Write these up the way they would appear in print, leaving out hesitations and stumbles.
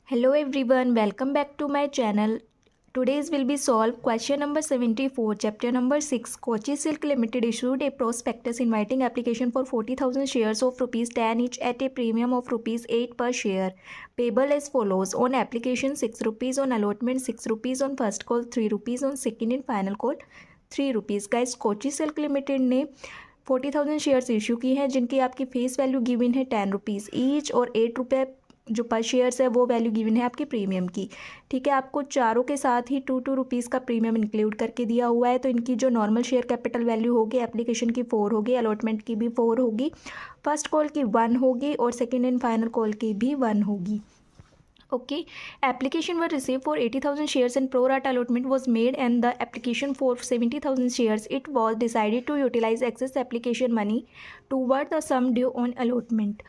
Hello everyone, welcome back to my channel. Today's will be solved question number 74, chapter number 6. Kochi Silk Limited issued a prospectus inviting application for 40,000 shares of rupees 10 each at a premium of rupees 8 per share. Payable as follows: on application 6 rupees, on allotment 6 rupees, on first call 3 rupees, on second and final call 3 rupees. Guys, Kochi Silk Limited ने 40,000 shares issue की हैं जिनकी आपकी face value given है 10 rupees each और 8 रुपये जो पर शेयर्स है वो वैल्यू गिवन है आपकी प्रीमियम की। ठीक है, आपको चारों के साथ ही 2 रुपीज़ का प्रीमियम इंक्लूड करके दिया हुआ है। तो इनकी जो नॉर्मल शेयर कैपिटल वैल्यू होगी एप्लीकेशन की 4 होगी, अलॉटमेंट की भी 4 होगी, फर्स्ट कॉल की 1 होगी और सेकेंड एंड फाइनल कॉल की भी 1 होगी। Okay, application were received for 80,000 shares and pro rata allotment was made and the application for 70,000 shares. It was decided to utilize excess application money toward the sum due on allotment.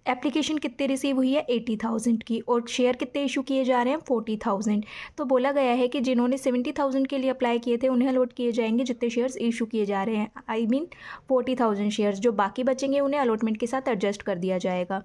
Application कितने receive हुई है 80,000 की और share कितने issue किए जा रहे हैं 40,000। तो बोला गया है कि जिन्होंने 70,000 के लिए अप्लाई किए थे उन्हें अलॉट किए जाएंगे जितने शेयर्स इशू किए जा रहे हैं, आई मीन 40,000 शेयर्स। जो बाकी बचेंगे उन्हें अलॉटमेंट के साथ एडजस्ट कर दिया जाएगा।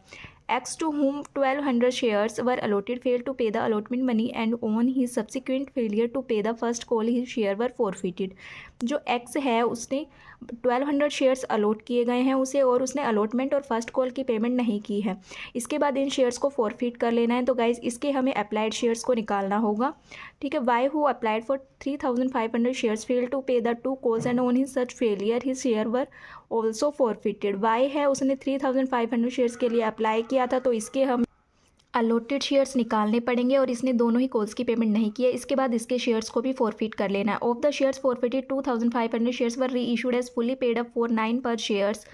X to whom 1200 shares were allotted failed to pay the allotment money and on his subsequent failure to pay the first call his share were forfeited. जो X है उसने 1200 शेयर्स अलॉट किए गए हैं उसे और उसने अलॉटमेंट और फर्स्ट कॉल की पेमेंट नहीं की है। इसके बाद इन शेयर्स को फॉरफिट कर लेना है। तो गाइज इसके हमें अप्लाइड शेयर्स को निकालना होगा। ठीक है, Y who applied for 3,500 shares fail to pay the 2 calls and on his such failure his share were also forfeited. Y है उसने 3,500 शेयर्स के लिए अप्लाई किया था तो इसके हम अलॉटेड शेयर्स निकालने पड़ेंगे और इसने दोनों ही कॉल्स की पेमेंट नहीं की है। इसके बाद इसके शेयर्स को भी फॉरफिट कर लेना है। Of the shares forfeited 2,500 shares were reissued as fully paid up for 9 per shares.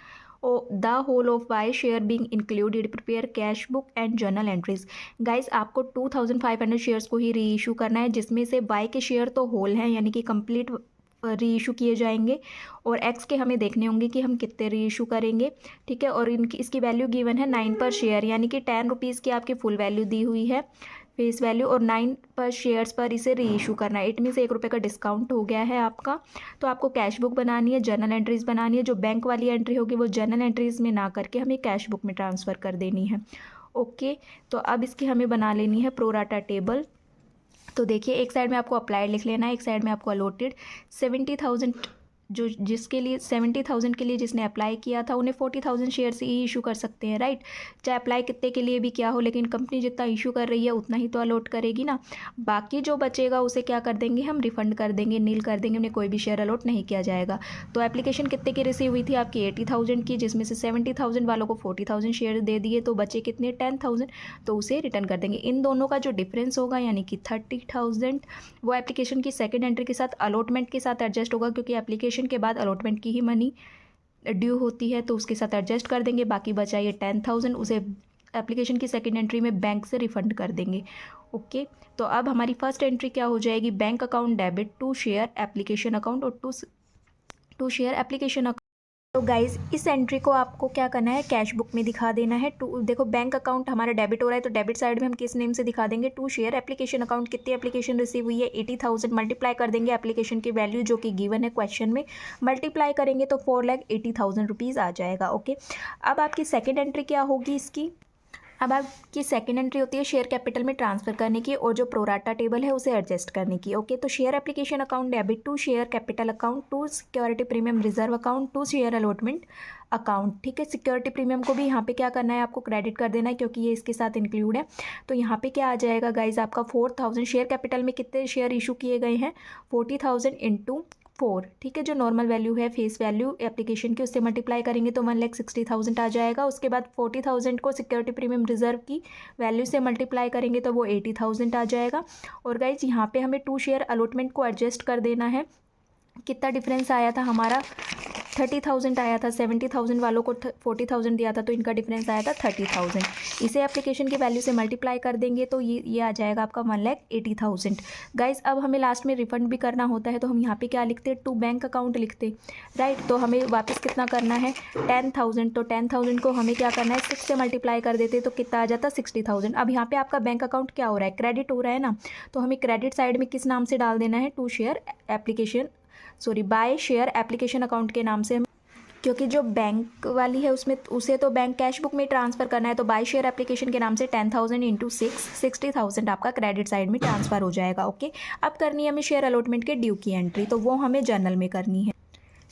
The whole of Y share being included prepare cash book and journal entries. Guys आपको 2,500 shares को ही री issue करना है जिसमें से Y के share तो whole हैं यानी कि कंप्लीट री इशू किए जाएंगे और एक्स के हमें देखने होंगे कि हम कितने री इशू करेंगे। ठीक है, और इनकी इसकी वैल्यू गिवन है 9 पर शेयर यानी कि 10 रुपीज़ की आपकी फुल वैल्यू दी हुई है फेस वैल्यू और 9 पर शेयर्स पर इसे री इशू करना है। इट मीन्स 1 रुपये का डिस्काउंट हो गया है आपका। तो आपको कैश बुक बनानी है, जर्नल एंट्रीज बनानी है। जो बैंक वाली एंट्री होगी वो जर्नल एंट्रीज में ना करके हमें कैश बुक में ट्रांसफ़र कर देनी है। ओके, तो अब इसकी हमें बना लेनी है प्रोराटा टेबल। तो देखिए एक साइड में आपको अप्लाइड लिख लेना है, एक साइड में आपको अलॉटेड 70,000 जो जिसके लिए 70,000 के लिए जिसने अप्लाई किया था उन्हें 40,000 शेयर से ही इशू कर सकते हैं, राइट। चाहे अप्लाई कितने के लिए भी क्या हो लेकिन कंपनी जितना इशू कर रही है उतना ही तो अलॉट करेगी ना। बाकी जो बचेगा उसे क्या कर देंगे हम रिफंड कर देंगे, नील कर देंगे, उन्हें कोई भी शेयर अलॉट नहीं किया जाएगा। तो एप्लीकेशन कितने की रिसीव हुई थी आपकी 80,000 की, जिसमें से 70,000 वालों को 40,000 शेयर दे दिए तो बचे कितने 10,000, तो उसे रिटर्न कर देंगे। इन दोनों का जो डिफरेंस होगा यानी कि 30,000 वो एप्लीकेशन की सेकेंड एंट्री के साथ अलॉटमेंट के साथ एडजस्ट होगा क्योंकि एप्लीकेशन के बाद अलॉटमेंट की ही मनी ड्यू होती है तो उसके साथ एडजस्ट कर देंगे। बाकी बचा ये 10,000 उसे एप्लीकेशन की सेकंड एंट्री में बैंक से रिफंड कर देंगे। ओके, तो अब हमारी फर्स्ट एंट्री क्या हो जाएगी, bank account debit to share application account और टू शेयर एप्लीकेशन अकाउंट। तो गाइज इस एंट्री को आपको क्या करना है कैश बुक में दिखा देना है। देखो बैंक अकाउंट हमारा डेबिट हो रहा है तो डेबिट साइड में हम किस नेम से दिखा देंगे टू शेयर एप्लीकेशन अकाउंट। कितनी एप्लीकेशन रिसीव हुई है 80,000, मल्टीप्लाई कर देंगे एप्लीकेशन की वैल्यू जो कि गिवन है क्वेश्चन में, मल्टीप्लाई करेंगे तो 4,80,000 रुपीज़ आ जाएगा। ओके, अब आपकी सेकेंड एंट्री क्या होगी इसकी, अब आपकी सेकेंड एंट्री होती है शेयर कैपिटल में ट्रांसफ़र करने की और जो प्रोराटा टेबल है उसे एडजस्ट करने की। ओके, तो share application account debit to share capital account to security premium reserve account to share allotment account. ठीक है, सिक्योरिटी प्रीमियम को भी यहाँ पे क्या करना है आपको क्रेडिट कर देना है क्योंकि ये इसके साथ इंक्लूड है। तो यहाँ पे क्या आ जाएगा गाइज आपका 4,000। शेयर कैपिटल में कितने शेयर इशू किए गए हैं 40,000 इंटू 4। ठीक है, जो नॉर्मल वैल्यू है फेस वैल्यू एप्लीकेशन की उससे मल्टीप्लाई करेंगे तो 1,60,000 आ जाएगा। उसके बाद 40,000 को सिक्योरिटी प्रीमियम रिजर्व की वैल्यू से मल्टीप्लाई करेंगे तो वो 80,000 आ जाएगा। और गाइज यहाँ पे हमें टू शेयर अलॉटमेंट को एडजस्ट कर देना है। कितना डिफरेंस आया था हमारा 30,000 आया था, 70,000 वालों को 40,000 दिया था तो इनका डिफरेंस आया था 30,000। इसे एप्लीकेशन की वैल्यू से मल्टीप्लाई कर देंगे तो ये आ जाएगा आपका 1,80,000। गाइज अब हमें लास्ट में रिफंड भी करना होता है तो हम यहाँ पे क्या लिखते टू बैंक अकाउंट लिखते, राइट। तो हमें वापस कितना करना है 10,000, तो 10,000 को हमें क्या करना है 6 से मल्टीप्लाई कर देते तो कितना आ जाता 60,000। अब यहाँ पे आपका बैंक अकाउंट क्या हो रहा है क्रेडिट हो रहा है ना, तो हमें क्रेडिट साइड में किस नाम से डाल देना है to share application by share application account के नाम से क्योंकि जो बैंक वाली है उसमें उसे तो बैंक कैश बुक में ट्रांसफ़र करना है, तो बाय शेयर एप्लीकेशन के नाम से 10,000 इंटू 60,000 आपका क्रेडिट साइड में ट्रांसफ़र हो जाएगा। ओके, अब करनी है हमें शेयर अलॉटमेंट के ड्यू की एंट्री, तो वो हमें जर्नल में करनी है।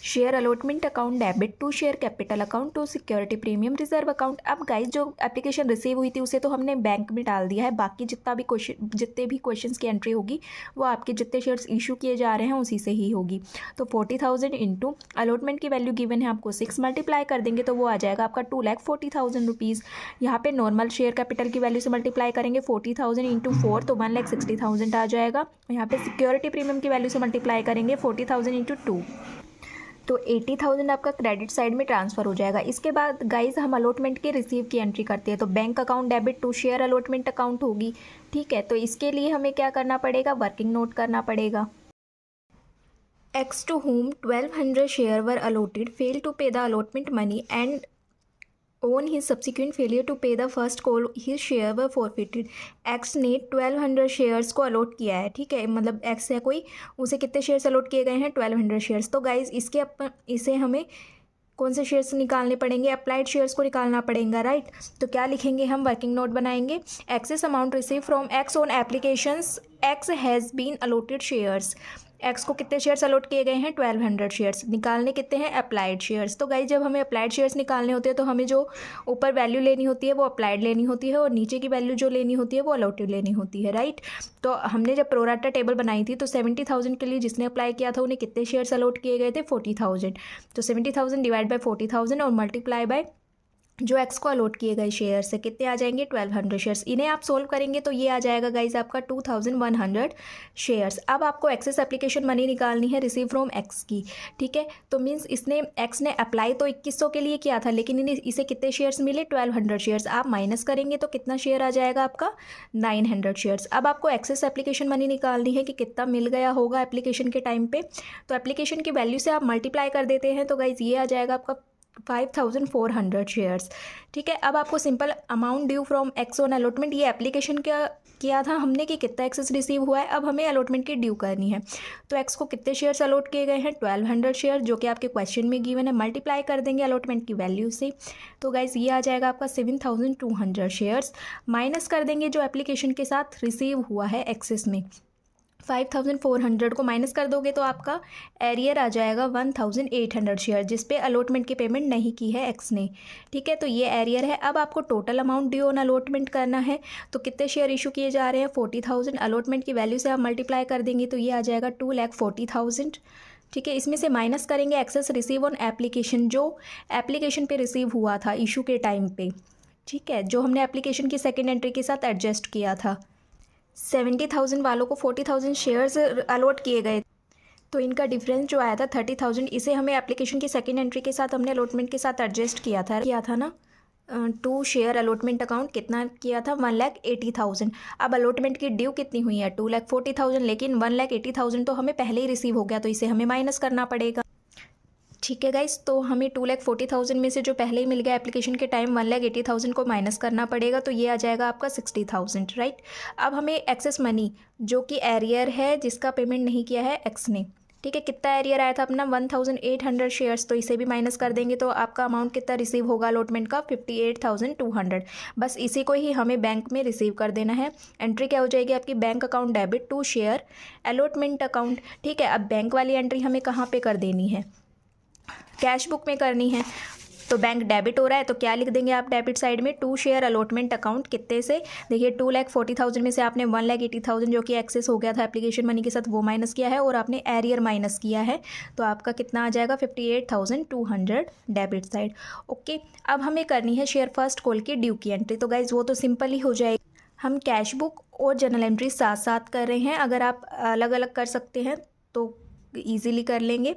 Share allotment account debit to share capital account to security premium reserve account. अब गाइस जो एप्लीकेशन रिसीव हुई थी उसे तो हमने बैंक में डाल दिया है, बाकी जितने भी क्वेश्चंस की एंट्री होगी वो आपके जितने शेयर्स इशू किए जा रहे हैं उसी से ही होगी। तो 40,000 इंटू अलॉटमेंट की वैल्यू गिवन है आपको 6 मल्टीप्लाई कर देंगे तो वो आ जाएगा आपका 2,40,000 रुपीज़। यहाँ पे नॉर्मल शेयर कैपिटल की वैल्यू से मल्टीप्लाई करेंगे 40,000 इंटू 4 तो 1,60,000 आ जाएगा। यहाँ पे सिक्योरिटी प्रीमियम की वैल्यू से मल्टीप्लाई करेंगे 40,000 इंटू 2 तो 80,000 आपका क्रेडिट साइड में ट्रांसफ़र हो जाएगा। इसके बाद गाइज हम अलॉटमेंट के रिसीव की एंट्री करते हैं, तो bank account debit to share allotment account होगी। ठीक है, तो इसके लिए हमें क्या करना पड़ेगा, वर्किंग नोट करना पड़ेगा। X to whom 1,200 share were allotted failed to pay the allotment money and on his subsequent failure to pay the first call his share were forfeited। X ने 1,200 शेयर्स को अलॉट किया है। ठीक है, मतलब X है कोई, उसे कितने शेयर्स अलॉट किए गए हैं 1,200 शेयर्स। तो गाइज इसे हमें कौन से शेयर्स निकालने पड़ेंगे, अप्लाइड शेयर्स को निकालना पड़ेगा, राइट। तो क्या लिखेंगे हम, वर्किंग नोट बनाएंगे। Excess amount receive from X on applications X has been allotted shares. X को कितने शेयर्स अलॉट किए गए हैं 1,200 शेयर्स। निकालने कितने हैं, अप्लाइड शेयर्स। तो गाइस जब हमें अप्लाइड शेयर्स निकालने होते हैं तो हमें जो ऊपर वैल्यू लेनी होती है वो अप्लाइड लेनी होती है और नीचे की वैल्यू जो लेनी होती है वो अलॉटेड लेनी होती है, राइट। तो हमने जब प्रोराटा टेबल बनाई थी तो 70,000 के लिए जिसने अप्लाई किया था उन्हें कितने शेयर्स अलॉट किए गए थे 40,000। तो 70,000 डिवाइड बाई 40,000 और मल्टीप्लाई बाय जो X को अलॉट किए गए शेयर से कितने आ जाएंगे 1,200 शेयर्स। इन्हें आप सोल्व करेंगे तो ये आ जाएगा गाइज आपका 2,100 शेयर्स। अब आपको एक्सेस एप्लीकेशन मनी निकालनी है रिसीव फ्रॉम X की। ठीक है, तो मीन्स X ने अप्लाई तो 2100 के लिए किया था लेकिन इसे कितने शेयर्स मिले 1,200 शेयर्स। आप माइनस करेंगे तो कितना शेयर आ जाएगा आपका 900 शेयर्स। अब आपको एक्सेस एप्लीकेशन मनी निकालनी है कि कितना मिल गया होगा एप्लीकेशन के टाइम पे। तो एप्लीकेशन की वैल्यू से आप मल्टीप्लाई कर देते हैं तो गाइज ये आ जाएगा आपका 5,400 शेयर्स। ठीक है, अब आपको simple amount due from X on allotment, ये एप्लीकेशन किया था हमने कि कितना एक्सेस रिसीव हुआ है, अब हमें अलॉटमेंट की ड्यू करनी है। तो X को कितने शेयर्स अलॉट किए गए हैं 1,200 शेयर जो कि आपके क्वेश्चन में गिवन है, मल्टीप्लाई कर देंगे अलॉटमेंट की वैल्यू से। तो गाइज ये आ जाएगा आपका 7,200 शेयर्स, माइनस कर देंगे जो एप्लीकेशन के साथ रिसीव हुआ है एक्सेस में। 5,400 को माइनस कर दोगे तो आपका एरियर आ जाएगा 1,800 शेयर जिस पे अलॉटमेंट की पेमेंट नहीं की है X ने। ठीक है, तो ये एरियर है। अब आपको total amount due on allotment करना है, तो कितने शेयर इशू किए जा रहे हैं 40,000। अलॉटमेंट की वैल्यू से आप मल्टीप्लाई कर देंगे तो ये आ जाएगा 2,40,000। ठीक है, इसमें से माइनस करेंगे एक्सेस रिसीव ऑन एप्लीकेशन जो एप्लीकेशन पे रिसीव हुआ था इशू के टाइम पे। ठीक है, जो हमने एप्लीकेशन की सेकेंड एंट्री के साथ एडजस्ट किया था। 70,000 वालों को 40,000 शेयर्स अलॉट किए गए, तो इनका डिफरेंस जो आया था 30,000, इसे हमें एप्लीकेशन की सेकेंड एंट्री के साथ हमने अलॉटमेंट के साथ एडजस्ट किया था ना। टू शेयर अलॉटमेंट अकाउंट कितना किया था 1,80,000। अब अलॉटमेंट की ड्यू कितनी हुई है 2,40,000, लेकिन 1,80,000 तो हमें पहले ही रिसीव हो गया तो इसे हमें माइनस करना पड़ेगा। ठीक है गाइस, तो हमें 2,40,000 में से जो पहले ही मिल गया एप्लीकेशन के टाइम 1,80,000 को माइनस करना पड़ेगा, तो ये आ जाएगा आपका 60,000, राइट। अब हमें एक्सेस मनी जो कि एरियर है जिसका पेमेंट नहीं किया है X ने। ठीक है, कितना एरियर आया था अपना 1,800 शेयर्स, तो इसे भी माइनस कर देंगे तो आपका अमाउंट कितना रिसीव होगा अलॉटमेंट का 58,200। बस इसी को ही हमें बैंक में रिसीव कर देना है। एंट्री क्या हो जाएगी आपकी, bank account debit to share allotment account. ठीक है, अब बैंक वाली एंट्री हमें कहाँ पे कर देनी है, कैश बुक में करनी है। तो बैंक डेबिट हो रहा है तो क्या लिख देंगे आप डेबिट साइड में, टू शेयर अलॉटमेंट अकाउंट कितने से, देखिए 2,40,000 में से आपने 1,80,000 जो कि एक्सेस हो गया था एप्लीकेशन मनी के साथ वो माइनस किया है और आपने एरियर माइनस किया है, तो आपका कितना आ जाएगा 58,200 डेबिट साइड। ओके, अब हमें करनी है शेयर फर्स्ट कॉल की ड्यू की एंट्री। तो गाइज वो तो सिंपल ही हो जाएगी, हम कैश बुक और जर्नल एंट्री साथ साथ कर रहे हैं। अगर आप अलग अलग कर सकते हैं तो ईजिली कर लेंगे।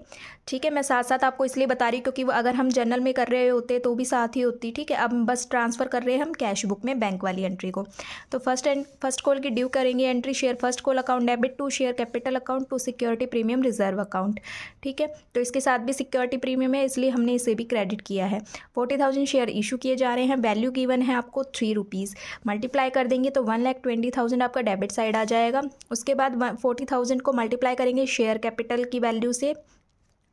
ठीक है, मैं साथ साथ आपको इसलिए बता रही हूँ क्योंकि अगर हम जर्नल में कर रहे होते तो भी साथ ही होती। ठीक है, अब हम बस ट्रांसफ़र कर रहे हैं हम कैश बुक में बैंक वाली एंट्री को। तो फर्स्ट कॉल की ड्यू करेंगे entry, share first call account debit to share capital account to security premium reserve account. ठीक है, तो इसके साथ भी सिक्योरिटी प्रीमियम है इसलिए हमने इसे भी क्रेडिट किया है। 40,000 शेयर इशू किए जा रहे हैं, वैल्यू गिवन है आपको 3 रुपीज़, मल्टीप्लाई कर देंगे तो 1,20,000 आपका डेबिट साइड आ जाएगा। उसके बाद 40,000 को मल्टीप्लाई करेंगे शेयर कैपिटल की वैल्यू से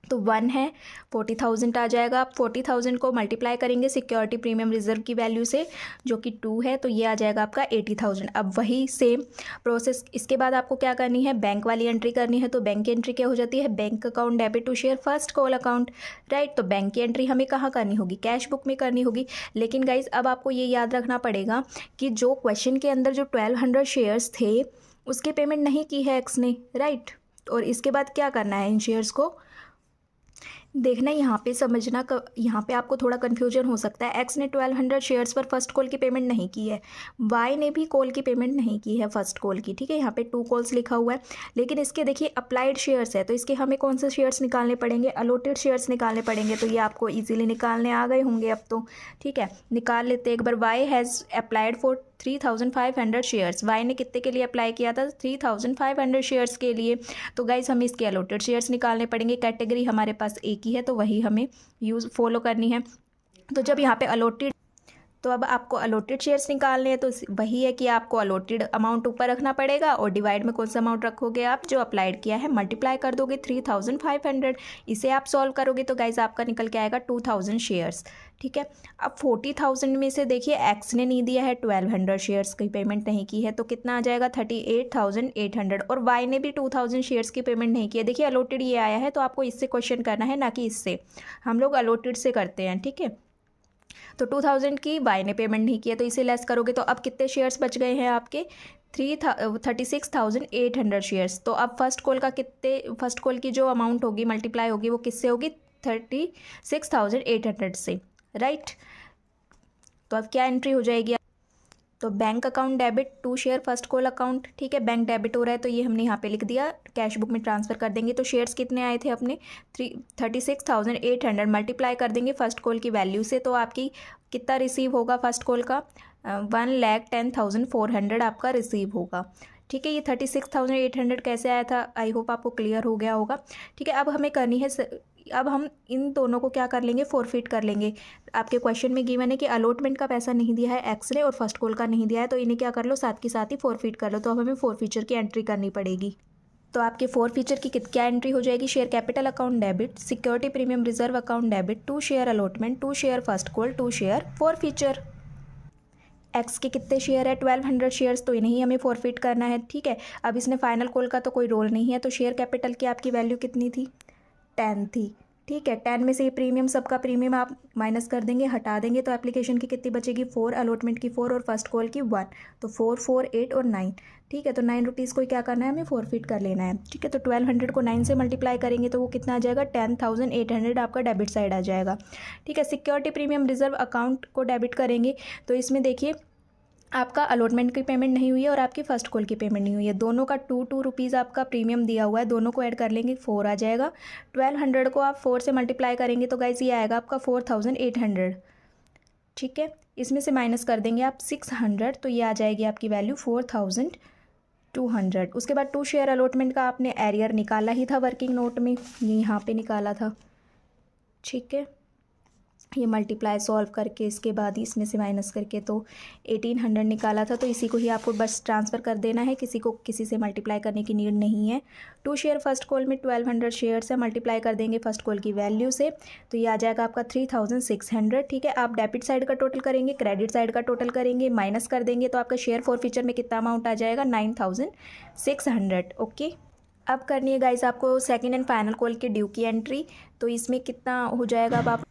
तो 1 है, 40,000 आ जाएगा। आप 40,000 को मल्टीप्लाई करेंगे सिक्योरिटी प्रीमियम रिजर्व की वैल्यू से जो कि 2 है, तो ये आ जाएगा आपका 80,000। अब वही सेम प्रोसेस इसके बाद आपको क्या करनी है, बैंक वाली एंट्री करनी है। तो बैंक की एंट्री क्या हो जाती है, bank account debit to share first call account, right. तो बैंक की एंट्री हमें कहाँ करनी होगी, कैश बुक में करनी होगी। लेकिन गाइज अब आपको ये याद रखना पड़ेगा कि जो क्वेश्चन के अंदर जो 1200 शेयर्स थे उसके पेमेंट नहीं की है एक्स ने, राइट। और इसके बाद क्या करना है, इन शेयर्स को देखना, यहाँ पे समझना। यहाँ पे आपको थोड़ा कन्फ्यूजन हो सकता है। एक्स ने 1200 शेयर्स पर फर्स्ट कॉल की पेमेंट नहीं की है, वाई ने भी कॉल की पेमेंट नहीं की है फर्स्ट कॉल की, ठीक है। यहाँ पे 2 कॉल्स लिखा हुआ है। लेकिन इसके देखिए अप्लाइड शेयर्स है, तो इसके हमें कौन से शेयर्स निकालने पड़ेंगे, अलॉटेड शेयर्स निकालने पड़ेंगे। तो ये आपको ईजिली निकालने आ गए होंगे अब तो, ठीक है। निकाल लेते एक बार। Y has applied for 3500 shares, Y ने कितने के लिए अप्लाई किया था, 3500 शेयर्स के लिए। तो गाइज हमें इसके अलॉटेड शेयर्स निकालने पड़ेंगे। कैटेगरी हमारे पास एक ही है तो वही हमें फॉलो करनी है। तो जब यहाँ पे अलॉटेड, तो अब आपको अलॉटेड शेयर्स निकालने हैं, तो वही है कि आपको अलॉटेड अमाउंट ऊपर रखना पड़ेगा और डिवाइड में कौन सा अमाउंट रखोगे आप, जो अप्लाइड किया है, मल्टीप्लाई कर दोगे 3500। इसे आप सॉल्व करोगे तो गाइज आपका निकल के आएगा 2000 शेयर्स, ठीक है। अब 40,000 में से देखिए एक्स ने नहीं दिया है, 1200 शेयर्स की पेमेंट नहीं की है, तो कितना आ जाएगा 38,800। और वाई ने भी 2000 शेयर्स की पेमेंट नहीं की है। देखिए अलॉटेड ये आया है तो आपको इससे क्वेश्चन करना है, ना कि इससे। हम लोग अलॉटेड से करते हैं, ठीक है। तो 2000 की वाई ने पेमेंट नहीं किया, तो इसे लेस करोगे तो अब कितने शेयर्स बच गए हैं आपके, 36,800 शेयर्स। तो अब फर्स्ट कॉल की जो अमाउंट होगी मल्टीप्लाई होगी वो किससे होगी, 36,800 से, राइट। तो अब क्या एंट्री हो जाएगी, तो bank account debit to share first call account, ठीक है। बैंक डेबिट हो रहा है तो ये हमने यहाँ पे लिख दिया, कैश बुक में ट्रांसफ़र कर देंगे। तो शेयर्स कितने आए थे अपने, 36,800 मल्टीप्लाई कर देंगे फर्स्ट कॉल की वैल्यू से, तो आपकी कितना रिसीव होगा फर्स्ट कॉल का, 1,10,400 आपका रिसीव होगा, ठीक है। ये 36,800 कैसे आया था, आई होप आपको क्लियर हो गया होगा, ठीक है। अब हमें करनी है, अब हम इन दोनों को क्या कर लेंगे, फॉरफिट कर लेंगे। आपके क्वेश्चन में गिवन है कि अलॉटमेंट का पैसा नहीं दिया है एक्स ने और फर्स्ट कॉल का नहीं दिया है, तो इन्हें क्या कर लो, साथ के साथ ही फॉरफिट कर लो। तो अब हमें फॉरफीचर की एंट्री करनी पड़ेगी। तो आपके फॉरफीचर की क्या एंट्री हो जाएगी, share capital account debit, security premium reserve account debit, 2 share allotment, 2 share first call, 2 share forfeiture. X के कितने शेयर है, 1200 शेयर्स, तो इन्हें हमें फॉरफिट करना है, ठीक है। अब इसमें फाइनल कॉल का तो कोई रोल नहीं है, तो शेयर कैपिटल की आपकी वैल्यू कितनी थी, 10 थी, ठीक है। 10 में से ये प्रीमियम, सबका प्रीमियम आप माइनस कर देंगे, हटा देंगे, तो एप्लीकेशन की कितनी बचेगी, 4, अलॉटमेंट की 4 और फर्स्ट कॉल की 1, तो 4, 4, 8 और 9, ठीक है। तो 9 रुपीज़ को क्या करना है, हमें फॉरफिट कर लेना है, ठीक है। तो 1200 को 9 से मल्टीप्लाई करेंगे तो वो कितना आ जाएगा, 10,800 आपका डेबिट साइड आ जाएगा, ठीक है। सिक्योरिटी प्रीमियम रिजर्व अकाउंट को डेबिट करेंगे तो इसमें देखिए आपका अलॉटमेंट की पेमेंट नहीं हुई है और आपकी फ़र्स्ट कॉल की पेमेंट नहीं हुई है, दोनों का 2 रुपीज़ आपका प्रीमियम दिया हुआ है, दोनों को ऐड कर लेंगे 4 आ जाएगा। 1200 को आप 4 से मल्टीप्लाई करेंगे तो गाइस ये आएगा आपका 4,800, ठीक है। इसमें से माइनस कर देंगे आप 600, तो ये आ जाएगी आपकी वैल्यू 4,200। उसके बाद 2 शेयर अलॉटमेंट का आपने एरियर निकाला ही था वर्किंग नोट में, ये यहाँ पे निकाला था, ठीक है। ये मल्टीप्लाई सॉल्व करके इसके बाद ही इसमें से माइनस करके तो 1800 निकाला था, तो इसी को ही आपको बस ट्रांसफ़र कर देना है, किसी से मल्टीप्लाई करने की नीड नहीं है। 2 शेयर फर्स्ट कॉल में 1200 शेयर से मल्टीप्लाई कर देंगे फर्स्ट कॉल की वैल्यू से, तो ये आ जाएगा आपका 3600, ठीक है। आप डेबिट साइड का टोटल करेंगे, क्रेडिट साइड का टोटल करेंगे, माइनस कर देंगे तो आपका शेयर फॉरफीचर में कितना अमाउंट आ जाएगा, 9,600, ओके। अब करनी है गाइस आपको सेकेंड एंड फाइनल कॉल की ड्यू की एंट्री, तो इसमें कितना हो जाएगा, अब आप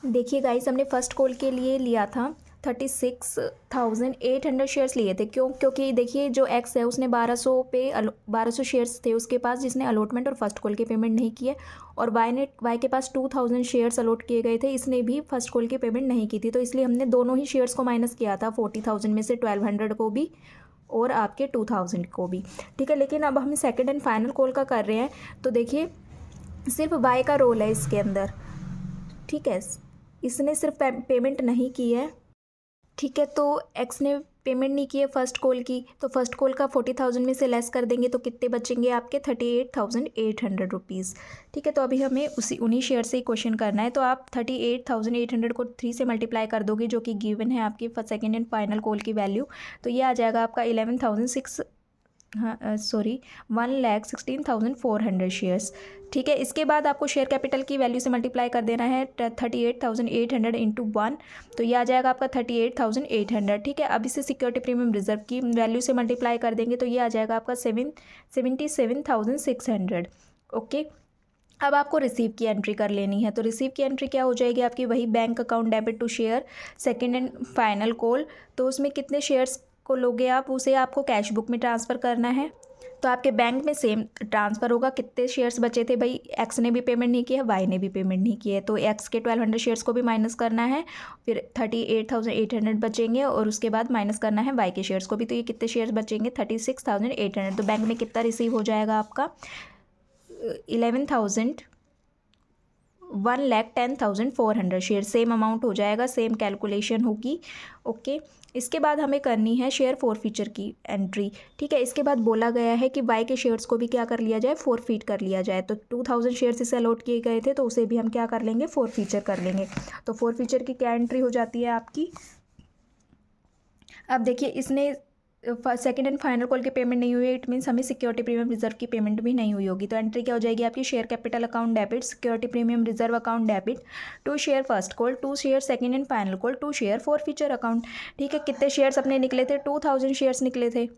देखिए गाइस हमने फर्स्ट कॉल के लिए लिया था 36,800 शेयर्स लिए थे, क्योंकि देखिए जो एक्स है उसने 1200 शेयर्स थे उसके पास, जिसने अलॉटमेंट और फर्स्ट कॉल की पेमेंट नहीं की है, और वाई के पास 2000 शेयर्स अलॉट किए गए थे, इसने भी फर्स्ट कॉल की पेमेंट नहीं की थी, तो इसलिए हमने दोनों ही शेयर्स को माइनस किया था, 40,000 में से 1200 को भी और आपके 2000 को भी, ठीक है। लेकिन अब हम सेकेंड एंड फाइनल कॉल का कर रहे हैं, तो देखिए सिर्फ वाई का रोल है इसके अंदर, ठीक है। इसने सिर्फ पेमेंट नहीं की है, ठीक है। तो एक्स ने पेमेंट नहीं की है फर्स्ट कॉल की, तो फर्स्ट कॉल का 40,000 में से लेस कर देंगे तो कितने बचेंगे आपके 38,800 रुपीज़, ठीक है। तो अभी हमें उन्हीं शेयर से ही क्वेश्चन करना है, तो आप 38,800 को 3 से मल्टीप्लाई कर दोगे, जो कि गिवन है आपकी सेकेंड एंड फाइनल कॉल की वैल्यू, तो ये आ जाएगा आपका हाँ सॉरी 1,16,400 शेयर्स। ठीक है, इसके बाद आपको शेयर कैपिटल की वैल्यू से मल्टीप्लाई कर देना है 38,800 इंटू 1, तो ये आ जाएगा आपका 38,800। ठीक है, अब इसे सिक्योरिटी प्रीमियम रिजर्व की वैल्यू से मल्टीप्लाई कर देंगे तो ये आ जाएगा आपका 77,600। ओके, अब आपको रिसीव की एंट्री कर लेनी है। तो रिसीव की एंट्री क्या हो जाएगी आपकी, वही bank account debit to share second and final call. तो उसमें कितने शेयर्स को लोगे आप, उसे आपको कैश बुक में ट्रांसफ़र करना है। तो आपके बैंक में सेम ट्रांसफ़र होगा। कितने शेयर्स बचे थे भाई, एक्स ने भी पेमेंट नहीं किया, वाई ने भी पेमेंट नहीं किया है, तो एक्स के 1200 शेयर्स को भी माइनस करना है, फिर 38,800 बचेंगे और उसके बाद माइनस करना है वाई के शेयर्स को भी। तो ये कितने शेयर्स बचेंगे, 36,800। तो बैंक में कितना रिसीव हो जाएगा आपका 1,10,400 शेयर। सेम अमाउंट हो जाएगा, सेम कैलकुलेशन होगी। ओके, इसके बाद हमें करनी है शेयर फॉरफीचर की एंट्री। ठीक है, इसके बाद बोला गया है कि वाई के शेयर्स को भी क्या कर लिया जाए, फॉरफीट कर लिया जाए। तो 2,000 शेयर्स इसे अलॉट किए गए थे, तो उसे भी हम क्या कर लेंगे, फॉरफीचर कर लेंगे। तो फॉरफीचर की क्या एंट्री हो जाती है आपकी। अब देखिए, इसने सेकंड एंड फाइनल कॉल की पेमेंट नहीं हुई है, इट मीन्स हमें सिक्योरिटी प्रीमियम रिजर्व की पेमेंट भी नहीं हुई होगी। तो एंट्री क्या हो जाएगी आपकी, share capital account debit security premium reserve account debit 2 share first call, 2 share second and final call, 2 share for future account. ठीक है, कितने शेयर्स अपने निकले थे, 2,000 शेयर्स निकले थे।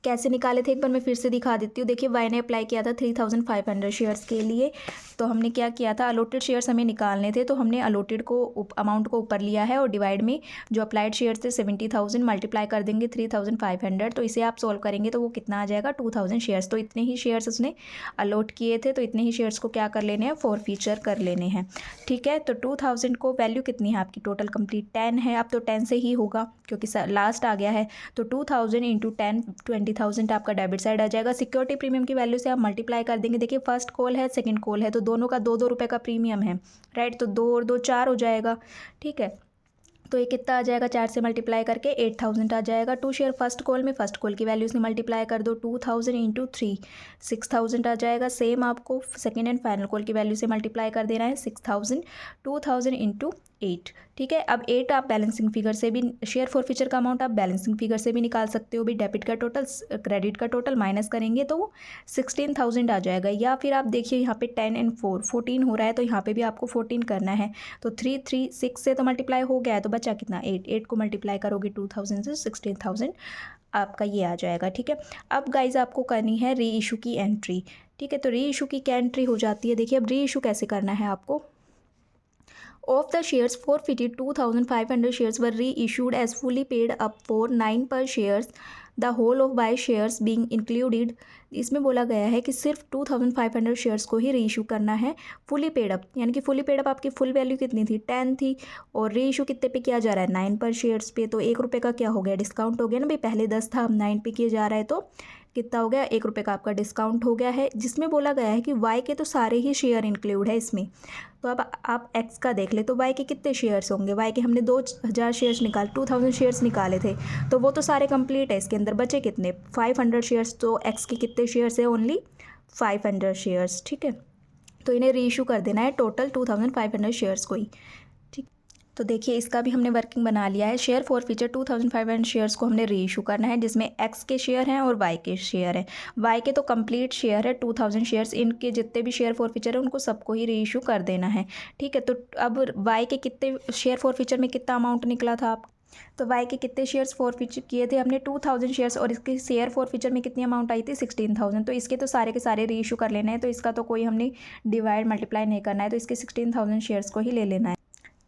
कैसे निकाले थे एक बार मैं फिर से दिखा देती हूँ। देखिए, वाई ने अप्लाई किया था 3,500 शेयर्स के लिए। तो हमने क्या किया था, अलॉटेड शेयर्स हमें निकालने थे, तो हमने अलॉटेड को अमाउंट को ऊपर लिया है और डिवाइड में जो अप्लाइड शेयर्स थे 70,000 मल्टीप्लाई कर देंगे 3,500। तो इसे आप सॉल्व करेंगे तो वो कितना आ जाएगा, 2,000 शेयर्स। तो इतने ही शेयर्स उसने अलॉट किए थे, तो इतने ही शेयर्स को क्या कर लेने हैं, फॉरफीचर कर लेने हैं। ठीक है, तो 2,000 को वैल्यू कितनी है आपकी, टोटल कंप्लीट 10 है। अब तो 10 से ही होगा क्योंकि लास्ट आ गया है। तो 2,000 इंटू 10 20,000 आपका डेबिट साइड आ जाएगा। सिक्योरिटी प्रीमियम की वैल्यू से आप मल्टीप्लाई कर देंगे। देखिए, फर्स्ट कॉल है, सेकंड कॉल है, तो दोनों का 2-2 रुपये का प्रीमियम है, राइट। तो 2 और 2 4 हो जाएगा। ठीक है, तो ये कितना आ जाएगा, 4 से मल्टीप्लाई करके 8,000 आ जाएगा। 2 शेयर फर्स्ट कॉल में फर्स्ट कॉल की वैल्यू से मल्टीप्लाई कर दो, 2,000 इंटू 3 6,000 आ जाएगा। सेम आपको सेकेंड एंड फाइनल कॉल की वैल्यू से मल्टीप्लाई कर देना है 6,000, 2,000 इंटू 8। ठीक है, अब 8 आप बैलेंसिंग फिगर से भी, शेयर फॉरफीचर का अमाउंट आप बैलेंसिंग फिगर से भी निकाल सकते हो भी। डेबिट का टोटल क्रेडिट का टोटल माइनस करेंगे तो वो 16,000 आ जाएगा। या फिर आप देखिए यहाँ पे 10 एंड 4 14 हो रहा है, तो यहाँ पे भी आपको 14 करना है। तो 3 3 6 से तो मल्टीप्लाई हो गया है, तो बचा कितना, 8 को मल्टीप्लाई करोगे 2,000 से 16,000 आपका ये आ जाएगा। ठीक है, अब गाइज आपको करनी है री इशू की एंट्री। ठीक है, तो री इशू की क्या एंट्री हो जाती है, देखिए अब री इशू कैसे करना है आपको। Of the shares forfeited, 2,500 shares were reissued as fully paid up for 9 per shares, the whole of buy shares being included। इसमें बोला गया है कि सिर्फ 2,500 शेयर्स को ही री इशू करना है फुली पेड अप, यानी कि फुली पेड अप आपकी फुल वैल्यू कितनी थी, 10 थी, और री इशू कितने पे किया जा रहा है, 9 पर शेयर्स पे। तो 1 रुपये का क्या हो गया, डिस्काउंट हो गया ना भाई, पहले 10 था अब 9 पे किया जा रहा है, तो कितना हो गया, 1 रुपये का आपका डिस्काउंट हो गया है। जिसमें बोला गया है कि वाई के तो सारे ही शेयर इंक्लूड है इसमें। तो अब आप एक्स का देख ले, तो वाई के कितने शेयर्स होंगे, वाई के हमने 2,000 शेयर्स 2,000 शेयर्स निकाले थे, तो वो तो सारे कंप्लीट है। इसके अंदर बचे कितने, 500 शेयर्स। तो एक्स के कितने शेयर्स है, ओनली 500 शेयर्स। ठीक है, तो इन्हें री इशू कर देना है टोटल 2,500 शेयर्स को ही। ठीक, तो देखिए इसका भी हमने वर्किंग बना लिया है। शेयर फॉरफीचर 2,500 शेयर्स को हमने री इशू करना है, जिसमें एक्स के शेयर हैं और वाई के शेयर हैं। वाई के तो कंप्लीट शेयर है 2,000 शेयर्स, इनके जितने भी शेयर फॉरफीचर है उनको सबको ही री इशू कर देना है। ठीक है, तो अब वाई के कितने शेयर फॉरफीचर में कितना अमाउंट निकला था आप, तो वाई के कितने शेयर्स फॉरफीचर किए थे हमने 2,000 शेयर्स, और इसके शेयर फॉरफीचर में कितनी अमाउंट आई थी 16,000। तो इसके तो सारे के सारे री इशू कर लेने हैं, तो इसका तो कोई हमने डिवाइड मल्टीप्लाई नहीं करना है, तो इसके 16,000 शेयर्स को ही ले लेना है।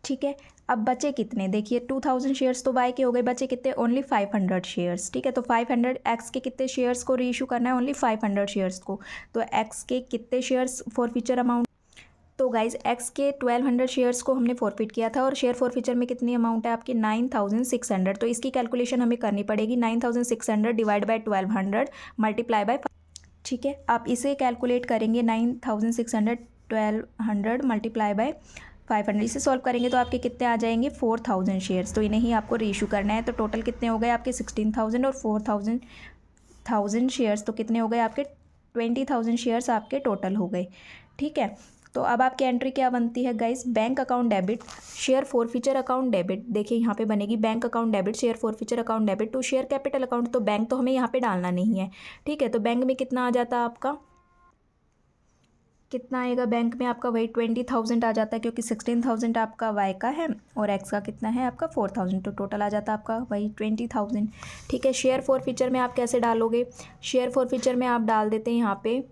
ठीक है, अब बचे कितने, देखिए 2,000 शेयर्स तो वाई के हो गए, बचे कितने, ओनली 500 शेयर्स। ठीक है, तो 500 एक्स के कितने शेयर्स को री इशू करना है, ओनली 500 शेयर्स को। तो एक्स के कितने शेयर्स फॉरफीचर अमाउंट, तो गाइज एक्स के 1,200 शेयर्स को हमने फॉरफिट किया था, और शेयर फॉरफीचर में कितनी अमाउंट है आपकी 9,600। तो इसकी कैलकुलेशन हमें करनी पड़ेगी, 9,600 डिवाइड बाय 1,200 मल्टीप्लाई बाय। ठीक है, आप इसे कैलकुलेट करेंगे 9,600 1,200 मल्टीप्लाई बाय 500, इसे सॉल्व करेंगे तो आपके कितने आ जाएंगे 4,000 शेयर्स। तो इन्हें ही आपको री इशू करना है। तो टोटल कितने हो गए आपके 16,000 और 4,000 शेयर्स, तो कितने हो गए आपके 20,000 शेयर्स आपके टोटल हो गए। ठीक है, तो अब आपकी एंट्री क्या बनती है guys, bank account debit, share forfeiture account debit. देखिए यहाँ पे बनेगी bank account debit, share forfeiture account debit to share capital account. तो बैंक तो हमें यहाँ पे डालना नहीं है, ठीक है। तो बैंक में कितना आ जाता है आपका, कितना आएगा बैंक में आपका, वही 20,000 आ जाता है, क्योंकि 16,000 आपका वाई का है और एक्स का कितना है आपका 4,000। तो टोटल आ जाता है आपका वही 20,000, ठीक है। शेयर फॉर फीचर में आप कैसे डालोगे, शेयर फॉर फीचर में आप डाल देते हैं यहाँ पे।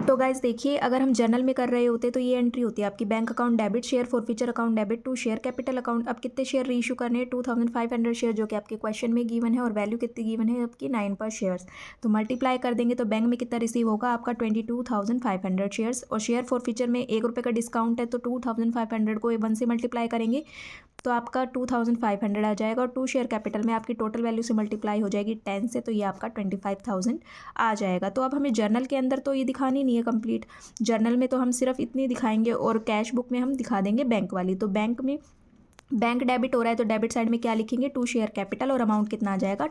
तो गाइज देखिए, अगर हम जर्नल में कर रहे होते तो ये एंट्री होती है आपकी bank account debit, share forfeiture account debit to share capital account. अब कितने शेयर रीइशू करने हैं, 2,500 शेयर, जो कि आपके क्वेश्चन में गिवन है, और वैल्यू कितनी गिवन है आपकी 9 पर शेयर्स। तो मल्टीप्लाई कर देंगे तो बैंक में कितना रिसीव होगा आपका 22,500 शेयर्स। और शेयर फॉरफीचर में ₹1 का डिस्काउंट है, तो 2,500 को 1 से मल्टीप्लाई करेंगे तो आपका 2,500 आ जाएगा। और टू शेयर कैपिटल में आपकी टोटल वैल्यू से मल्टीप्लाई हो जाएगी 10 से, तो ये आपका 25,000 आ जाएगा। तो अब हमें जर्नल के अंदर तो ये दिखानी नहीं है कंप्लीट, जर्नल में तो हम सिर्फ इतनी दिखाएंगे, और कैश बुक में हम दिखा देंगे बैंक वाली। तो बैंक में बैंक डेबिट हो रहा है तो डेबिट साइड में क्या लिखेंगे, टू शेयर कैपिटल, और अमाउंट कितना आ जाएगा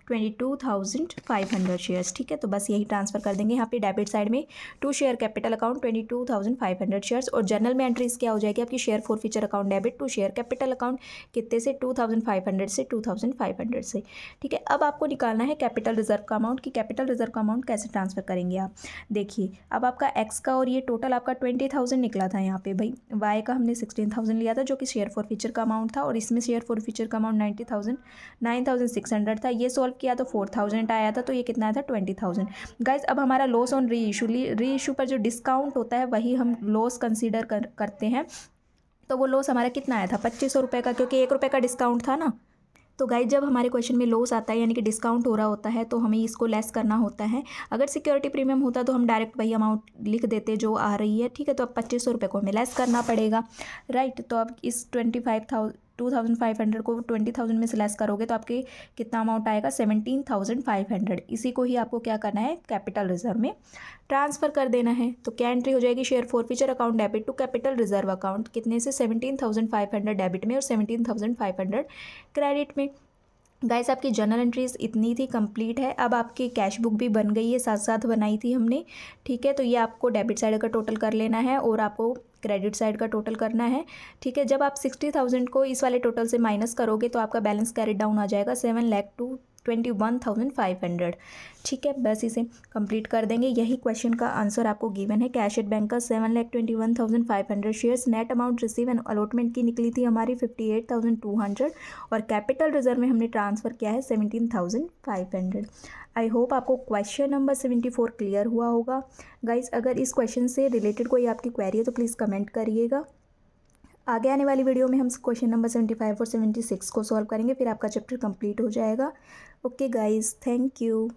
22,500 शेयर्स, ठीक है। तो बस यही ट्रांसफर कर देंगे यहाँ पे डेबिट साइड में, to share capital account 22,500 shares. और जर्नल में एंट्रीज क्या हो जाएगी आपकी, share forfeiture account debit to share capital account, कितने से 2,500 से 2,500 से, ठीक है। अब आपको निकालना है कैपिटल रिजर्व का अमाउंट, कि कैपिटल रिजर्व का अमाउंट कैसे ट्रांसफर करेंगे आप। देखिए अब आपका एक्स का और ये टोटल आपका 20,000 निकला था यहाँ पे भाई, वाई का हमने 16,000 लिया था जो कि शेयर फॉरफीचर का अमाउंट था, और इसमें शेयर फॉरफीचर का अमाउंट 9,600 था। ये सॉल्व किया तो 4,000 आया था, तो ये कितना आया था 20,000। गाइज अब हमारा लॉस ऑन री इशू पर जो डिस्काउंट होता है वही हम लॉस कंसीडर करते हैं। तो वो लॉस हमारा कितना आया था 2,500 रुपये का, क्योंकि ₹1 का डिस्काउंट था ना। तो गाइज जब हमारे क्वेश्चन में लॉस आता है यानी कि डिस्काउंट हो रहा होता है, तो हमें इसको लेस करना होता है। अगर सिक्योरिटी प्रीमियम होता तो हम डायरेक्ट वही अमाउंट लिख देते जो आ रही है, ठीक है। तो अब 2,500 रुपये को हमें लेस करना पड़ेगा, राइट। तो अब इस 2,500 को 20,000 में से लेस करोगे तो आपके कितना अमाउंट आएगा 17,500। इसी को ही आपको क्या करना है, कैपिटल रिजर्व में ट्रांसफ़र कर देना है। तो क्या एंट्री हो जाएगी, share forfeiture account debit to capital reserve account, कितने से 17,500 डेबिट में और 17,500 क्रेडिट में। गाइस आपकी जर्नल एंट्रीज इतनी थी, कंप्लीट है। अब आपकी कैश बुक भी बन गई है, साथ साथ बनाई थी हमने, ठीक है। तो ये आपको डेबिट साइड का टोटल कर लेना है और आपको क्रेडिट साइड का टोटल करना है, ठीक है। जब आप 60,000 को इस वाले टोटल से माइनस करोगे तो आपका बैलेंस कैरिड डाउन आ जाएगा 7,21,500, ठीक है। बस इसे कंप्लीट कर देंगे। यही क्वेश्चन का आंसर आपको गिवन है। कैश एट बैंक का 7,21,500 shares, net amount receive and allotment की निकली थी हमारी 58,200, और कैपिटल रिजर्व में हमने ट्रांसफ़र किया है 17,500। आई होप आपको क्वेश्चन नंबर 74 क्लियर हुआ होगा। गाइस अगर इस क्वेश्चन से रिलेटेड कोई आपकी क्वेरी है तो प्लीज़ कमेंट करिएगा। आगे आने वाली वीडियो में हम क्वेश्चन नंबर 75 और 76 को सॉल्व करेंगे, फिर आपका चैप्टर कंप्लीट हो जाएगा। Okay guys, thank you.